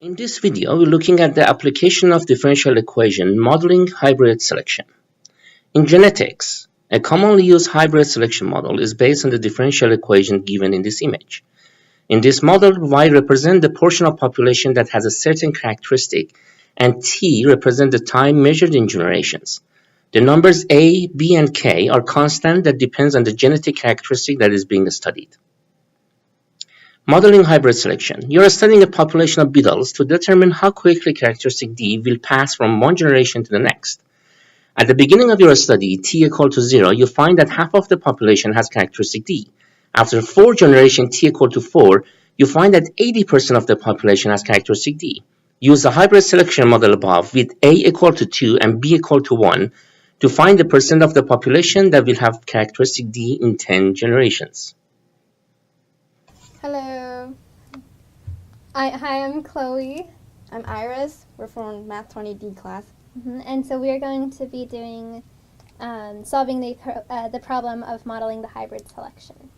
In this video, we're looking at the application of differential equation modeling hybrid selection. In genetics, a commonly used hybrid selection model is based on the differential equation given in this image. In this model, Y represents the portion of population that has a certain characteristic, and T represents the time measured in generations. The numbers A, B, and K are constant that depends on the genetic characteristic that is being studied. Modeling hybrid selection. You are studying a population of beetles to determine how quickly characteristic D will pass from one generation to the next. At the beginning of your study, T equal to 0, you find that half of the population has characteristic D. After 4 generations T equal to 4, you find that 80% of the population has characteristic D. Use the hybrid selection model above with A equal to 2 and B equal to 1 to find the percent of the population that will have characteristic D in 10 generations. Hello. Hi, I'm Chloe. I'm Iris. We're from Math 20D class. And so we are going to be doing solving the problem of modeling the hybrid selection.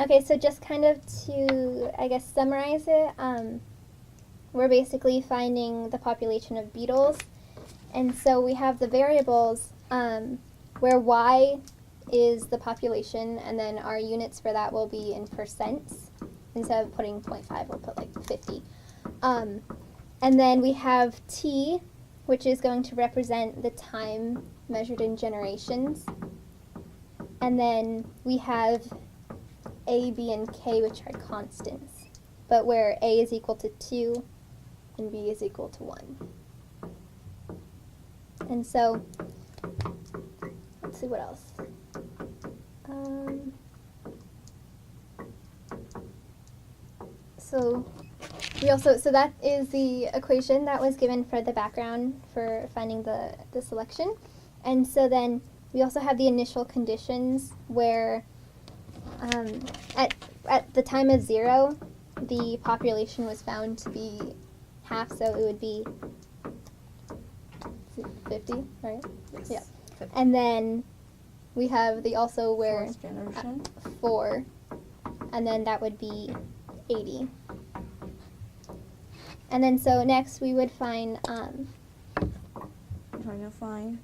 Okay, so just kind of to, I guess, summarize it, we're basically finding the population of beetles. And so we have the variables where Y is the population, and then our units for that will be in percents. Instead of putting 0.5, we'll put like 50. And then we have T, which is going to represent the time measured in generations. And then we have A, B, and K, which are constants, but where A is equal to 2 and B is equal to 1. And so, let's see what else. So that is the equation that was given for the background for finding the selection. And so then we also have the initial conditions where at the time of 0, the population was found to be half, so it would be 50, right? Yes. Yeah. 50. And then we have the also where Fourth generation. 4, and then that would be 80. And then so next we would find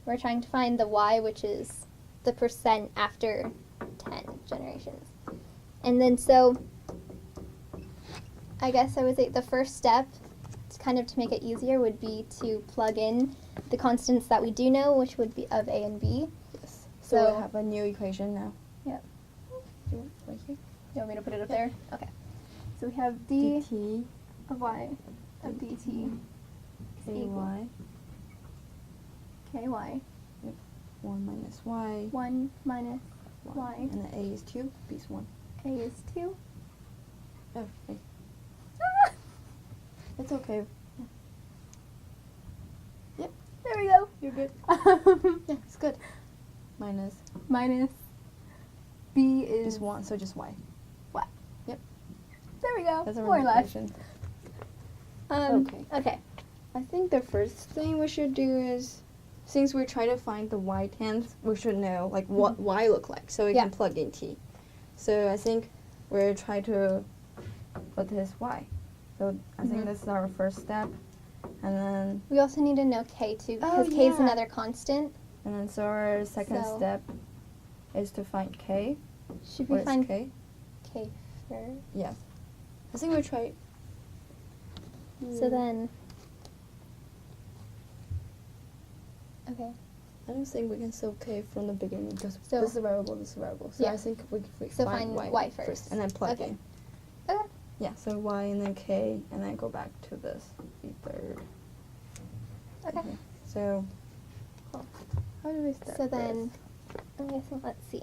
we're trying to find the Y, which is the percent after 10 generations. And then so I guess I would say the first step, kind of to make it easier, would be to plug in the constants that we do know, which would be of A and B. Yes. So So we have a new equation now. Yep. Right here. You want me to put it up there? Okay. So we have D dt of Y of dt is equal ky 1 minus y. 1 minus y. And then a is 2, b is 1. A is 2. Oh, wait. It's okay. Yep. There we go. You're good. Yeah, it's good. Minus B is is 1, so just y. There we go. That's a More or less. equation. Okay. I think the first thing we should do is, since we're trying to find the y tens, we should know like what y look like, so we can plug in t. So I think we're trying to put this y. So I think this is our first step, and then We also need to know K too, because K is another constant. so our second step is to find k. Should we Where's find k? K first? Yes. I think we try. So then, okay. I don't think we can solve k from the beginning because So- this is a variable, this is a variable. So Yeah. I think we So find find y, y first. and then plug Okay. in. Okay. Yeah, so y and then k, and then go back to this, the third. Okay. So, how do we start So then, this? I think let's see.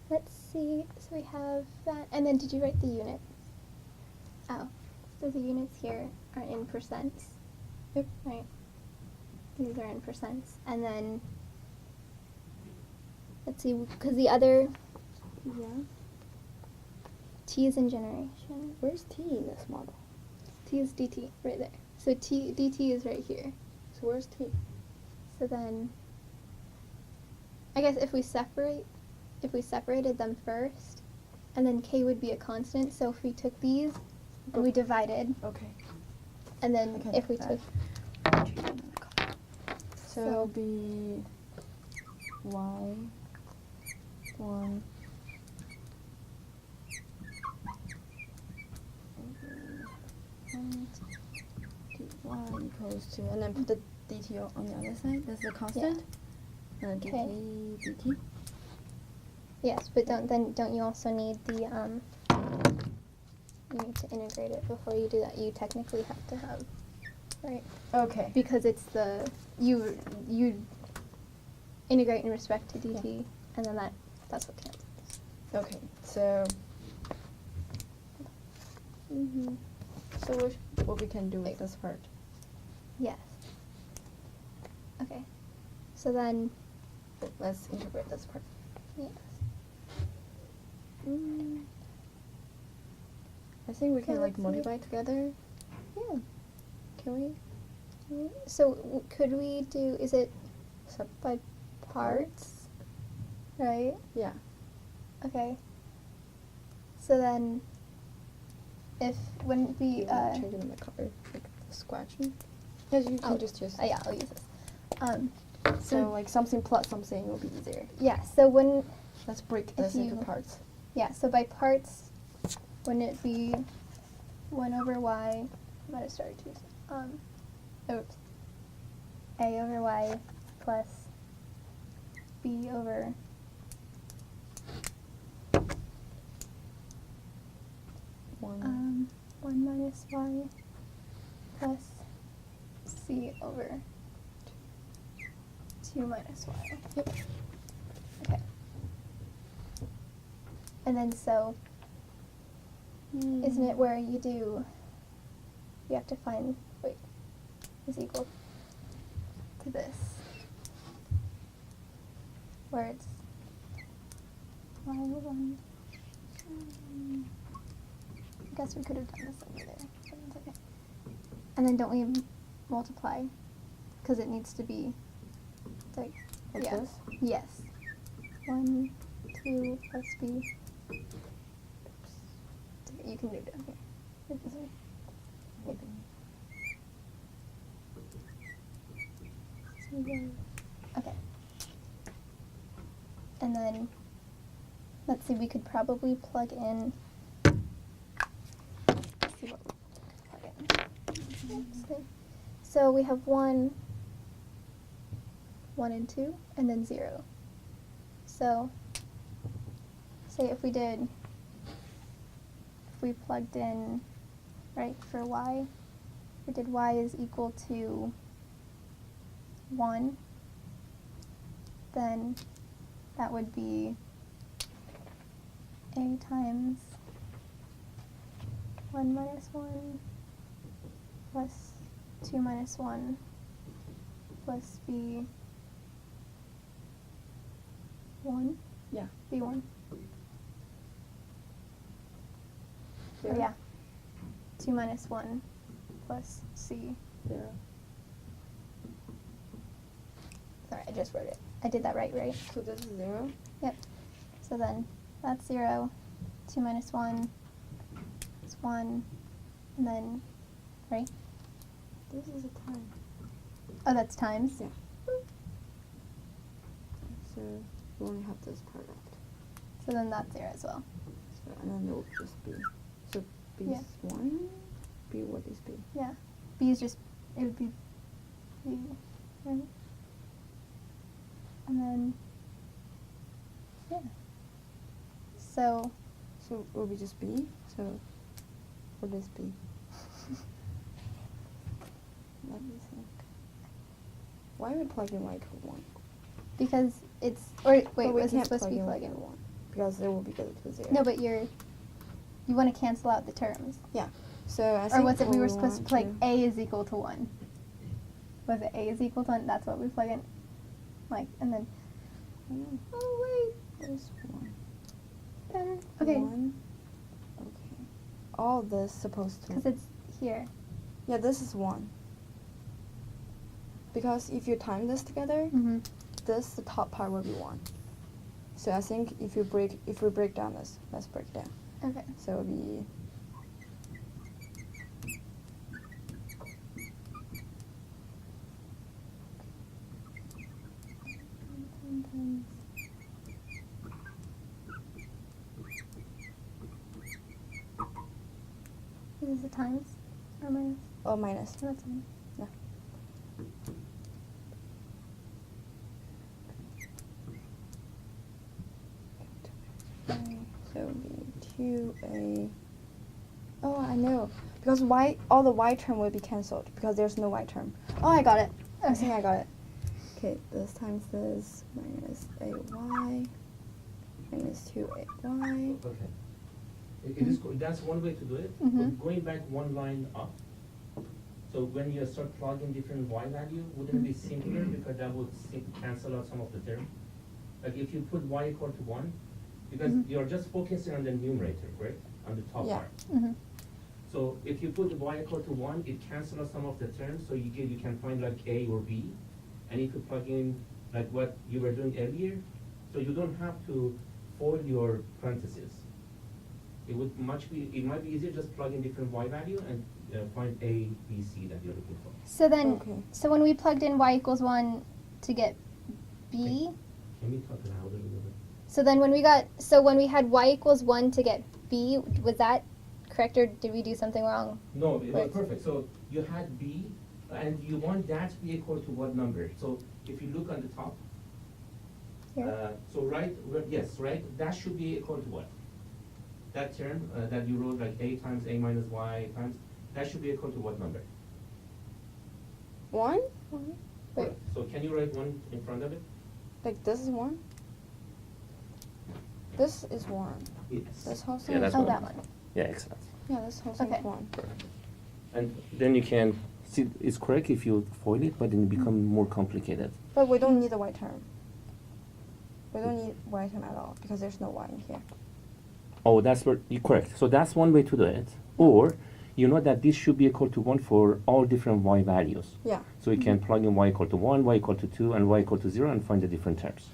Let's see. So we have that, and then did you write the units? Oh, so the units here are in percents. Yep. Right. These are in percents, and then let's see, because the other Yeah. T is in generation. Where's t in this model? T is dt right there. So dt is right here. So where's t? So then, I guess if we separated them first, and then k would be a constant. So if we took these and we divided, Okay. and then Okay, if we that. took, So it'll be y1 dy equals to, and then put the dt on the other side. That's the constant. And then Okay. dt. yes, but don't you also need the you need to integrate it before you do that. You technically have to have, right? Okay. Because it's the you integrate in respect to dt, and then that's what counts. Okay. So. So what we can do with this part? Yes. Okay. So then, Let's integrate this part. yes. I think we can Okay, like let's see. multiply together. Yeah. Can we? So could we do? Is it Sub- by parts? Right. Yeah. Okay. So then, if wouldn't be changing the color, like the scratching. Yes, you can just use. yeah, I'll use this. So like something plus something will be easier. Yeah. So wouldn't Let's break this into you- parts. yeah. So by parts, wouldn't it be 1 over y? I might have started too soon. Oops. A over y plus b over 1. 1 minus y plus c over 2 minus y. Yep. Okay. And then so, isn't it where you have to find, is equal to this, where it's y1. I guess we could have done this over there, but it's okay. And then don't we multiply? Because it needs to be like, Like yeah. this? Yes. 1, 2 plus b. You can do it down here. Or this way. Okay. And then, let's see, we could probably plug in. Let's see what we could plug in. Oops. So we have 1 and 2, and then 0. So, say if we plugged in, right, for y, we did y is equal to 1, then that would be a times 1 minus 1 plus 2 minus 1 plus b 1? Yeah. b1. Oh, Zero? yeah. 2 minus 1 plus c. 0. Sorry, I just wrote it. I did that right? So this is 0? Yep. So then that's 0. 2 minus 1 is 1. And then, right? This is a time. Oh, that's times? Yeah. So we only have this part left. So then that's 0 as well. So, and then it will just be. So b Yeah. is 1. B, what is b? Yeah. B is just, it would be b, right? And then, yeah. So, So it will be just b. So what is b? Let me think. Why are we plugging y to 1? because it's, or wait, But we was it can't supposed to be y plug in? to 1 because it will be go to 0. No, but you want to cancel out the terms. Yeah. So I Or think was it we what were supposed to want plug a is equal to 1? Was it a is equal to 1? That's what we plug in? Like, and then, oh wait, There's 1. better. Okay, 1. Okay. All this supposed to. because it's here. Yeah, this is 1. Because if you time this together, Mm-hmm. the top part will be 1. So I think if we break down this, let's break down. Okay. So it'll be Is this the times or minus? oh minus. Oh, that's fine. So it'll be 2a. Oh, I know. Because all the y term will be cancelled because there's no y term. Oh, I got it. I think I got it. Okay, this times this minus a y minus 2a y. Okay. It is, that's one way to do it. Mhm. Going back one line up. So when you start plugging different y value, wouldn't it be simpler because that would cancel out some of the term? Like if you put y equal to 1, because you're just focusing on the numerator, correct? On the top Yeah. part. Mm-hmm. So if you put y equal to 1, it cancels out some of the terms, so you can find like a or b. And if you plug in like what you were doing earlier, so you don't have to fold your parentheses. It might be easier just plug in different y value and find a, b, c that you're looking for. So then, Okay. so when we plugged in y equals 1 to get b, Can we talk louder a little bit? so then when we had y equals 1 to get b, was that correct or did we do something wrong? No, it was Right. perfect. So you had b, and you want that to be equal to what number? So if you look on the top, Here? so right, that should be equal to what? That term that you wrote like a times a minus y times, that should be equal to what number? 1? Wait. So can you write 1 in front of it? Like this is 1? This is 1. Yes. This whole thing Yeah, that's is Oh, one. that one. Yeah, excellent. Yeah, this whole thing Okay. is 1. And then you can see it's correct if you foil it, but then it becomes more complicated. But we don't need the y term. We don't need y term at all because there's no y in here. Oh, that's where you're correct. So that's one way to do it. Or you know that this should be equal to 1 for all different y values. Yeah. So you can plug in y equal to 1, y equal to 2, and y equal to 0 and find the different terms.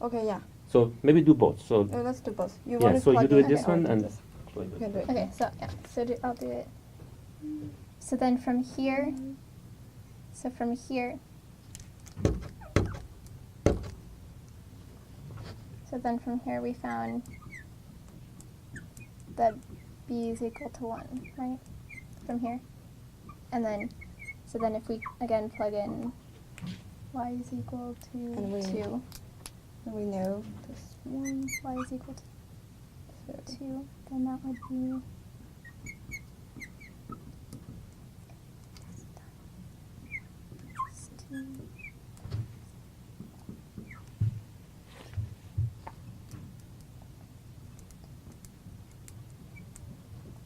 Okay, yeah. So maybe do both. So No, let's do both. You yeah, want to so you plug do in it this or one do and this? plug You can it. do it. Okay, so yeah, so I'll do it. So then from here, we found that b is equal to 1, right? From here. And then, so then if we again plug in y is equal to And we- 2, And we know this 1. y is equal So to 2, then that would be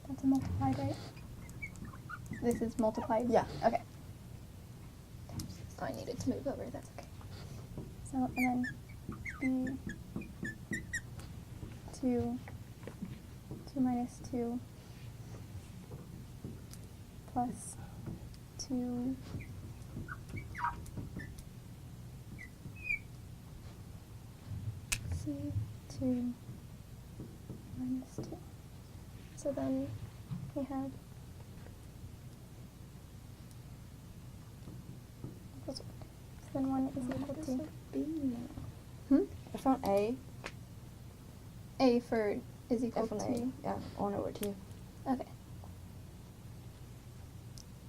that's a multiplied, right? This is multiplied? Yeah. Okay. Oh, I needed to move over, that's okay. So, and then b 2 minus 2 plus 2 c 2 minus 2. So then we have equals 1. So then 1 is equal to B now. hmm? I found A. A for is equal F and to A. Yeah, on over 2. okay.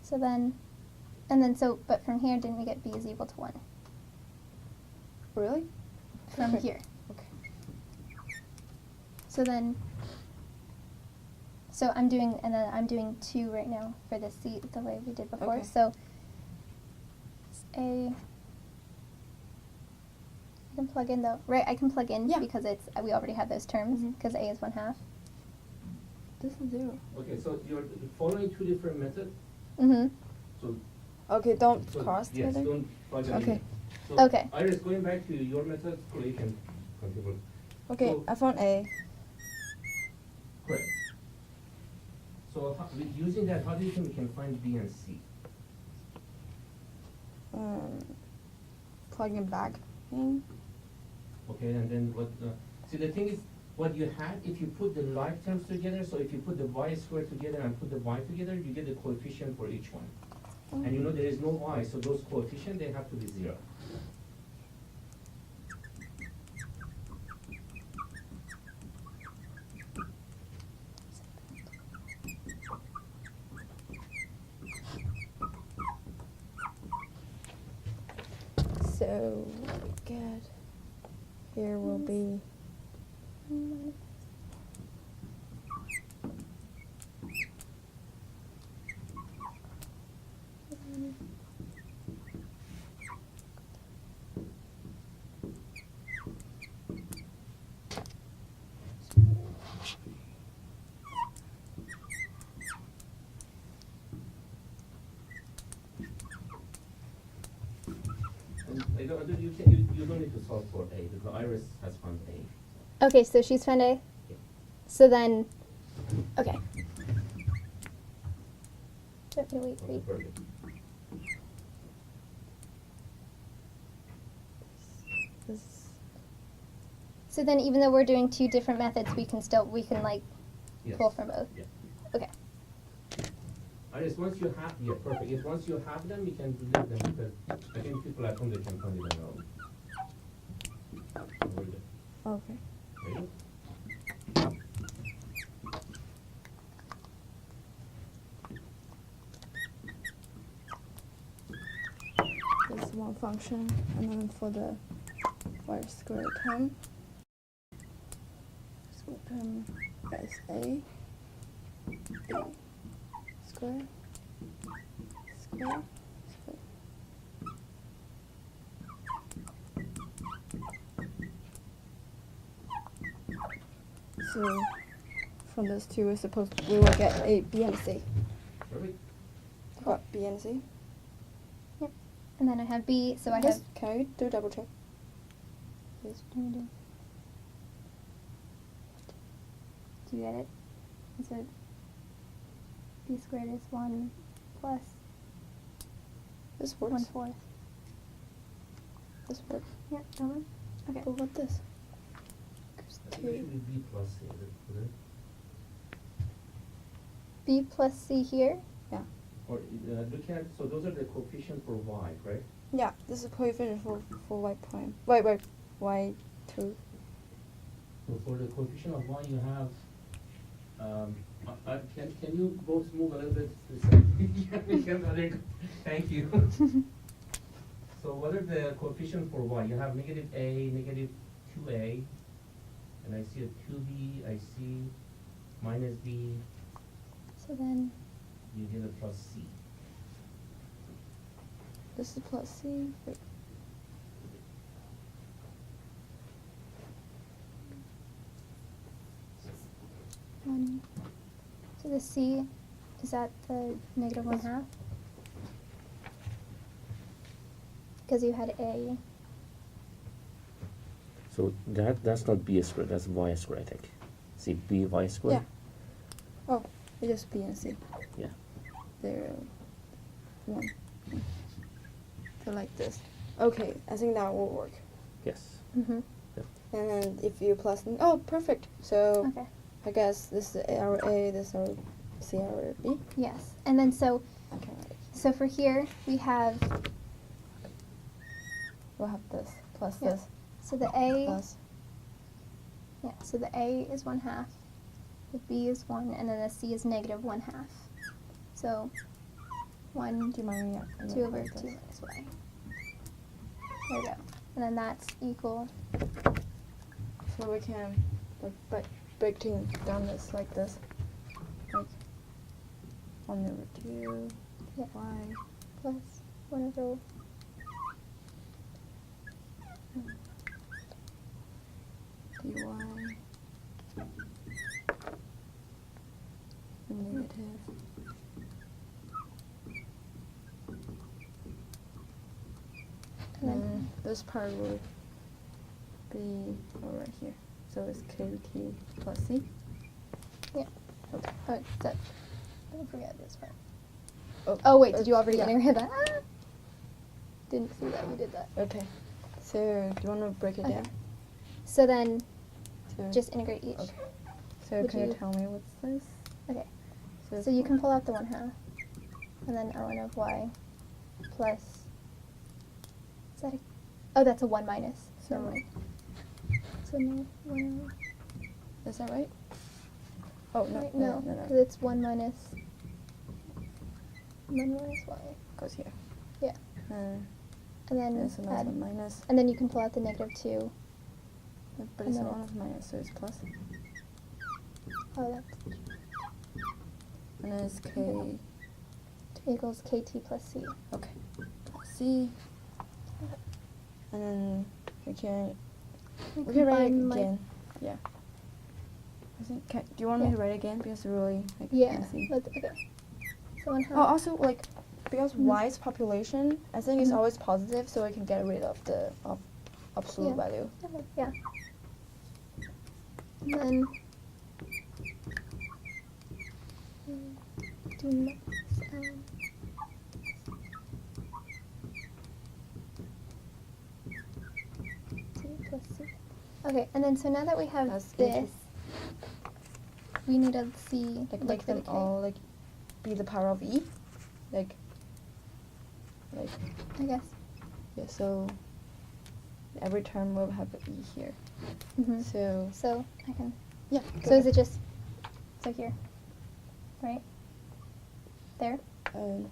So then, and then so, but from here, didn't we get b is equal to 1? Really? From Okay. here. Okay. So then, so I'm doing, and then I'm doing 2 right now for the C the way we did before. Okay. So A, I can plug in though, right? I can plug in Yeah. because it's, we already have those terms Mhm. because A is 1/2. This is 0. Okay, so you're following two different methods. Mm-hmm. So, Okay, don't so cross yes, together. don't plug them Okay. in. So Okay. Iris, going back to your method, so you can continue. Okay, So- I found A. Correct. So with using that, how do you think we can find B and C? Plugging back in. Okay, and then what? See, the thing is, what you had, if you put the like terms together, so if you put the y squared together and put the y together, you get the coefficient for each one. And you know there is no y, so those coefficients, they have to be 0. So what we get here will be You don't need to solve for A, because the iris has found A. Okay, so she's found A. Yeah. So then, okay. Wait. Okay, perfect. this. So then, even though we're doing 2 different methods, we can like Yes. pull from both. Yeah. Okay. Iris, once you have, yeah, perfect. If once you have them, you can delete them, because I think people at home, they can find it on their own. Very good. Okay. Very good. This is one function, and then for the y squared term, as a b square square. So from those two, we will get a b and c. Perfect. Got b and c. And then I have B, so I Yes, have. can we do a double check? Please, do you get it? Is it B squared is 1 plus This works. 1/4. This works. Yeah, that one? Okay. But what this? I think it should be B plus C, is it? B plus C here. Or looking at, so those are the coefficients for y, right? Yeah, this is coefficient for y prime. Wait, y2. So for the coefficient of y, you have, can you both move a little bit to the side? Thank you. So what are the coefficients for y? You have negative a, negative 2a, and I see a 2b, I see minus b, So then, you get a plus c. This is plus c. Wait. so the C, is that the negative 1/2? Because you had A. So that's not b squared, that's y squared, I think. See, b y squared? Yeah. Oh, it's just b and c. Yeah. They're 1. So like this. Okay, I think that will work. Yes. Mm-hmm. And then if you plus, oh, perfect. So Okay. I guess this is our A, this is our C, our B. Yes. And then so Okay. so for here we have We'll have this plus Yeah. this so the A plus. yeah, so the A is 1/2, the B is 1, and then the C is negative 1/2. So 1, Do you mind me? 2 over 2 minus y. There we go. And then that's equal. So we can like break down this like this. Like 1 over 2 Yeah. y Plus 1 over dy negative. and then And this part will be over here. So it's kt plus c. oh, don't forget this part. Oh, Oh wait, did you already yeah. integrate that? Ah! Didn't see that we did that. Okay. So do you want to break it Okay. down? So then So, just integrate each. Okay. So Would can you you- tell me what's this? Okay. So, So you can pull out the 1/2, and then ln of y plus. Is that a? Oh, that's a 1 minus. So- Never mind. So no 1. Is that right? Oh no, Right? no, No, no, because no. it's 1 minus. 1 minus y. Goes here. Yeah. And And then there's another add. minus. And then you can pull out the -2. But and it's then not it's- minus, so it's plus. Oh, that's And then it's k. equals kt plus c. Okay. C. And then we can write it combine my- again. Yeah. I think. Do you want me Yeah. to write it again because it's really like Yeah. messy? Okay. So 1/2. Oh, also like because y's population, I think is Mhm. always positive, so I can get rid of the absolute Yeah. value. Okay, yeah. And then do max t plus c. Okay, and then so now that we have That's this, we need to see Like look make for them the k. all like be the power of e. Like I guess. yeah, so every term will have an e here. Mm-hmm. So I can. yeah. So is it just so here, right? There, I or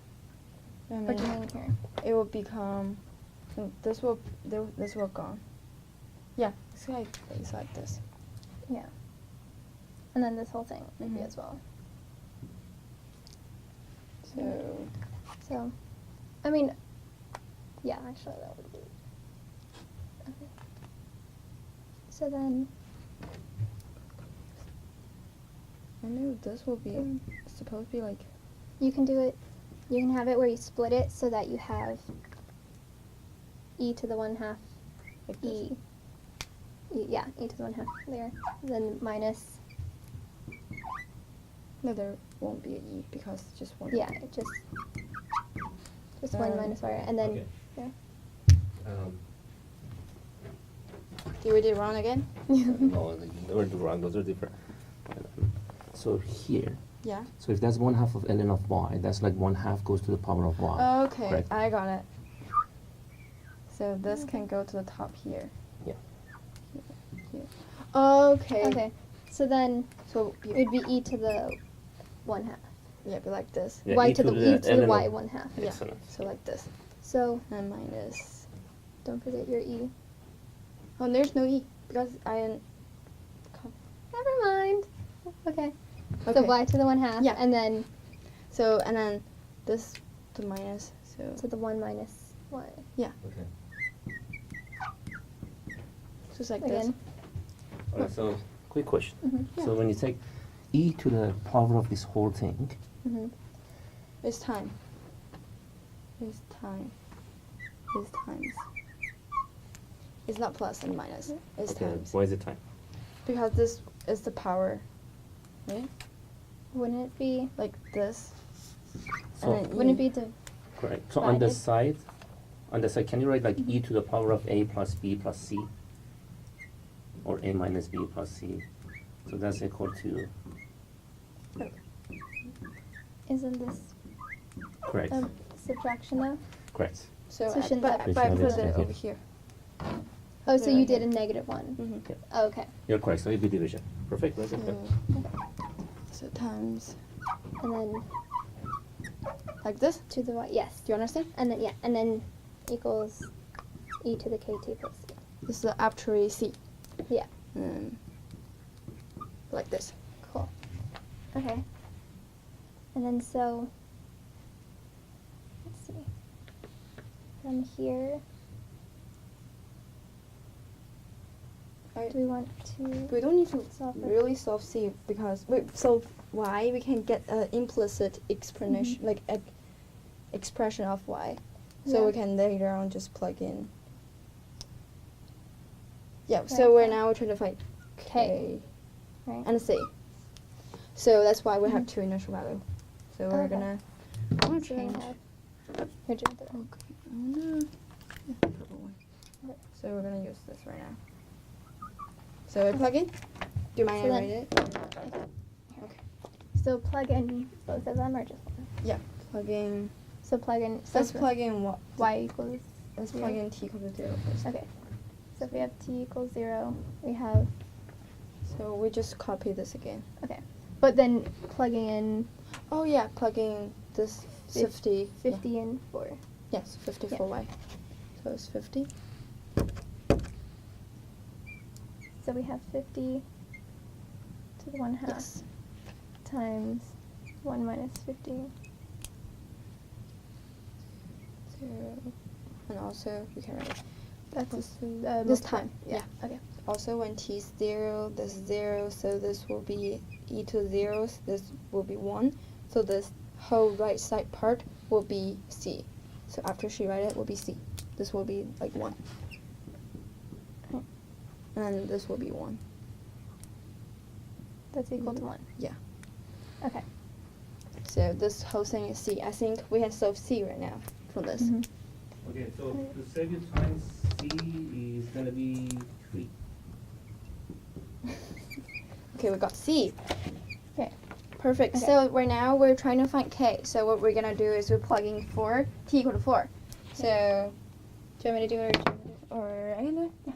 do you mean, mean here? it will become this will gone. Yeah, it's like this. Yeah. And then this whole thing would be Mhm. as well. So So, I mean, yeah, actually that would be. Okay. So then, I knew this will be Mm. supposed to be like you can do it, you can have it where you split it so that you have e to the 1/2 like this. yeah, e to the 1/2 there. Then minus, No, there won't be an e because it's just one. yeah, it just 1 minus y, and then Okay. there. Did we do it wrong again? No, never do wrong. Those are different. So here, Yeah. so if that's 1/2 of ln of y, that's like 1/2 goes to the power of y. Okay, Correct. I got it. So this can go to the top here. Yeah. Here. Okay. Okay, so then So it would be e to the 1/2. yeah, be like this. Yeah, y e to the to e to the ln y of- 1/2. Yeah. Excellent. So like this. So And minus. don't forget your e. Oh, there's no e because I. Never mind. Okay. So Okay. y to the 1/2. Yeah. And then So and then this to minus. So to the 1 minus y. Okay. just like Again. All right, so quick question. Mm-hmm. So when you take e to the power of this whole thing, Mm-hmm. this. It's time. It's time. It's times. It's not plus and minus. It's okay, times. why is it time? Because this is the power. Right? Wouldn't it be? Like this. So and then Wouldn't it e. be to? correct. So on the divided? side, can you write like e to the power of a plus b plus c, or a minus b plus c? So that's equal to Isn't this correct. subtraction though? Correct. So, So shouldn't that- but I We should put have it it over here. Oh, so Yeah, you okay. did a -1. Mm-hmm. Oh, okay. You're correct. So it'd be division. Perfect. That's okay. So times And then like this. to the y. Yes. Do you understand? And then and then equals e to the kt plus c. This is actually C. Yeah. Like this. Cool. Okay. And then so let's see. From here, do we want to? We don't need to Solve it. really solve C because solve Y. We can get an implicit explanation, like expression of Y. So Yeah. we can later on just plug in. Yeah. Right, So we're okay. now trying to find K. K Right. and C. So that's why we have two initial value. So we're Okay. gonna. I'm gonna So we change. have here, Jim, there. Okay. Yeah, purple one. Okay. So we're gonna use this right now. So we plug in. Do you mind So I then- write it? So plug in both of them or just one? Yeah. Plugging. So plug in. So Let's for plug in what? y equals. Let's 0. plug in t equals to 0 first. Okay. So if we have t equals 0, we have. So we just copy this again. Okay. But then plugging in Oh yeah, plugging this 50. 50 in 4. Yes, 50 Yeah. for y. So it's 50. So we have 50 to the 1/2 Yes. times 1 minus 50. 0. And also we can write That's this time. Yeah. Okay. Also when t is 0, this is 0, so this will be e to 0, so this will be 1. So this whole right side part will be c. So after she write it, will be c. This will be like 1. Okay. And then this will be 1. That's equal to 1. Yeah. Okay. So this whole thing is c. I think we can solve c right now for this. Mhm. Okay, so to save you time, C is gonna be 3. Okay, we got c. Okay. Perfect. Okay. So right now we're trying to find k. So what we're gonna do is we're plugging 4, t equal to 4. So, Do you want me to do it or I can do it. Yeah.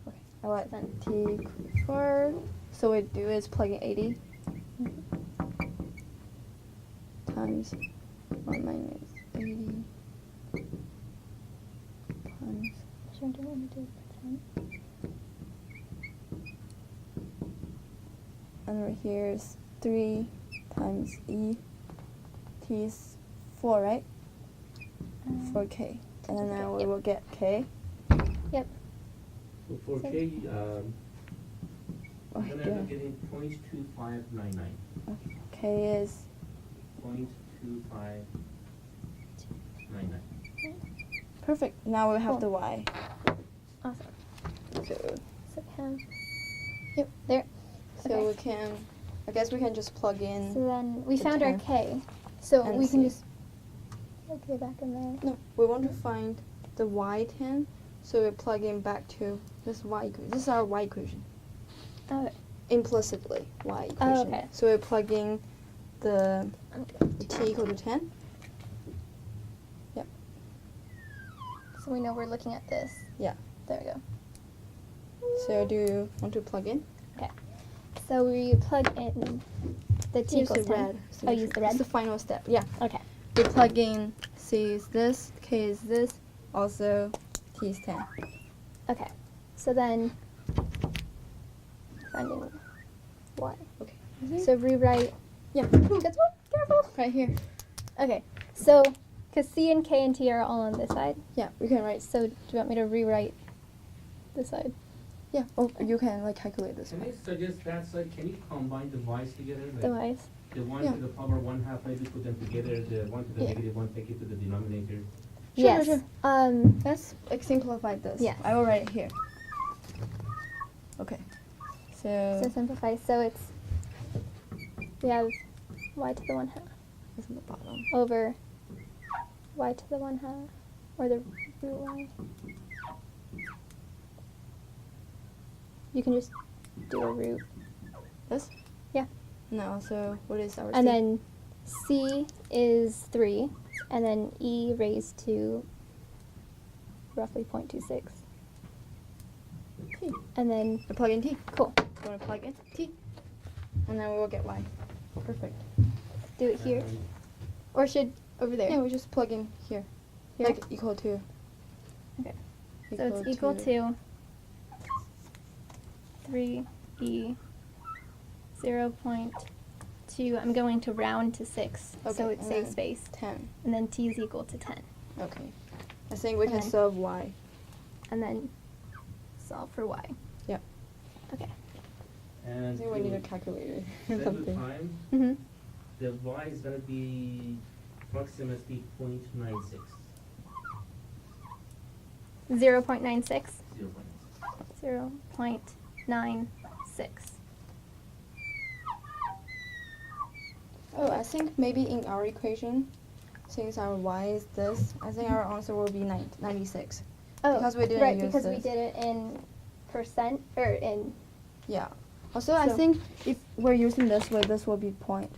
Okay. I let then t equal to 4. So what we do is plug in 80 times 1 minus 80 times. Sure, do you want me to do percent? And right here is 3 times e. T is 4, right? 4k. And then now we will get k. Yep. So for K, Oh, I'm gonna end yeah. up getting 0.2599. K is 0.2599. perfect. Now we have Cool. the y. Awesome. So, So we have. Yep. There. so Okay. we can, I guess we can just plug in. So then we The found our 10. k. So And we can C. just. Okay, back in there. No, we want to find the y10. So we plug in back to this y equation. This is our y equation. Oh, Implicitly, y equation. Oh, okay. So we're plugging the t equal to 10. so we know we're looking at this. Yeah. There we go. So do you want to plug in? So we plug in the t Use equals the 10. red. Oh, use the red? It's the final step. Yeah. Okay. We plug in c is this, k is this, also t is 10. Okay. So then finding y. Okay. So rewrite. Yeah. This one. Careful. Right here. Okay. So because c and k and t are all on this side. Yeah, we can write. So do you want me to rewrite this side? Yeah. Oh, you can like calculate this Can I one. suggest that side, can you combine the y's together? The Like y's. the 1 Yeah. to the power 1/2, maybe put them together, the 1 to the Yeah. negative 1, take it to the denominator. Yes. Sure. Um. Let's like simplify this. Yes. I will write it here. Okay. So So simplify. So it's we have y to the 1/2 it's on the bottom. over y to the 1/2 or the root y. You can just do a root. This? Yeah. No. So what is our? And C? then c is 3, and then e raised to roughly 0.26. T. And then, I plug in t. cool, You want to plug in t, and then we will get y. Perfect. do it here. And Or should, over there. Yeah, we just plug in here. Here? Like equal to. Okay. So it's equal to 3e 0.2. I'm going to round to 6, so Okay, it and saves then space. 10. And then t is equal to 10. Okay. I think we can Okay. solve y. And then solve for y. Yep. Okay. I And think we need a to calculator or save the something. time, Mm-hmm. the y is gonna be approximately 0.96. 0.96. 0.96. 0.96. Oh, I think maybe in our equation, since our y is this, I think our answer will be 96. Oh, Because we didn't right, use because we this. did it in percent, or in, Yeah. Also, I So- think if we're using this way, this will be point.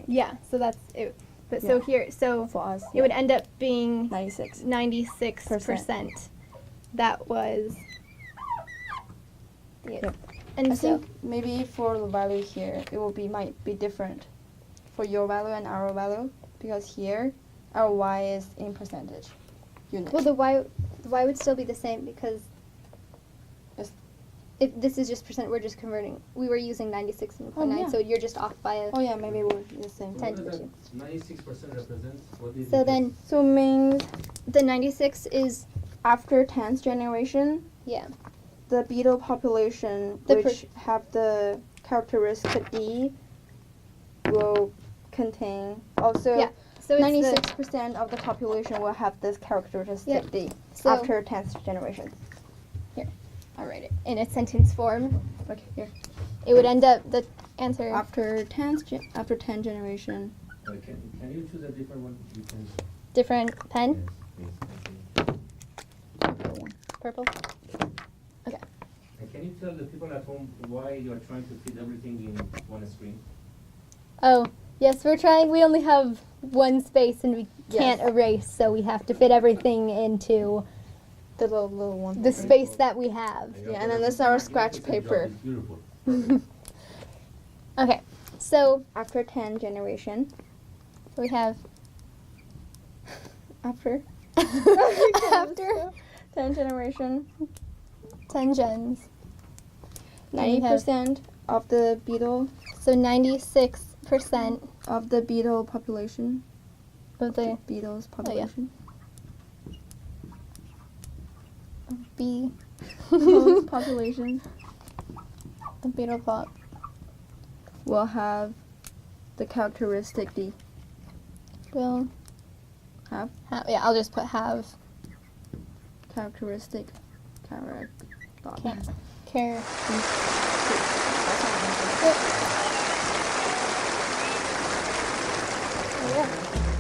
Yeah, so that's it. But so Yeah. here, so For us, it would end up being 96. 96%. That was. Yep. And I so, think maybe for the value here, it will be might be different for your value and our value, because here our y is in percentage unit. well, the y would still be the same because Yes. if this is just percent, we're just converting. We were using 96.9, yeah. so you're just off by a Oh yeah, maybe we'll be the same. Ten. What does that 96% represents? What is So it? then So means the 96 is, after 10th generation, yeah, the beetle population The which have the characteristic D will contain also yeah. So it's 96% of the population will have this characteristic Yep. D So- after 10th generation. I'll write it in a sentence form. Okay, here. It would end up, the answer, After 10 generation. Can you choose a different one? You can. different pen, Yes, please. Thank you. purple. And can you tell the people at home why you are trying to fit everything in one screen? Oh, yes, we only have one space and we can't Yes. erase, so we have to fit everything into The little one. the space that we have. Yeah, and then this is our scratch paper. It's beautiful. Okay, so After 10 generation. we have After after 10 generation, 10 gens. And we have- 90% of the beetle So 96% of the beetle population. of the Beetles yeah. population. bee, Beetles population the beetle pop will have the characteristic D. will Have yeah, I'll just put have characteristic character. care. Yeah.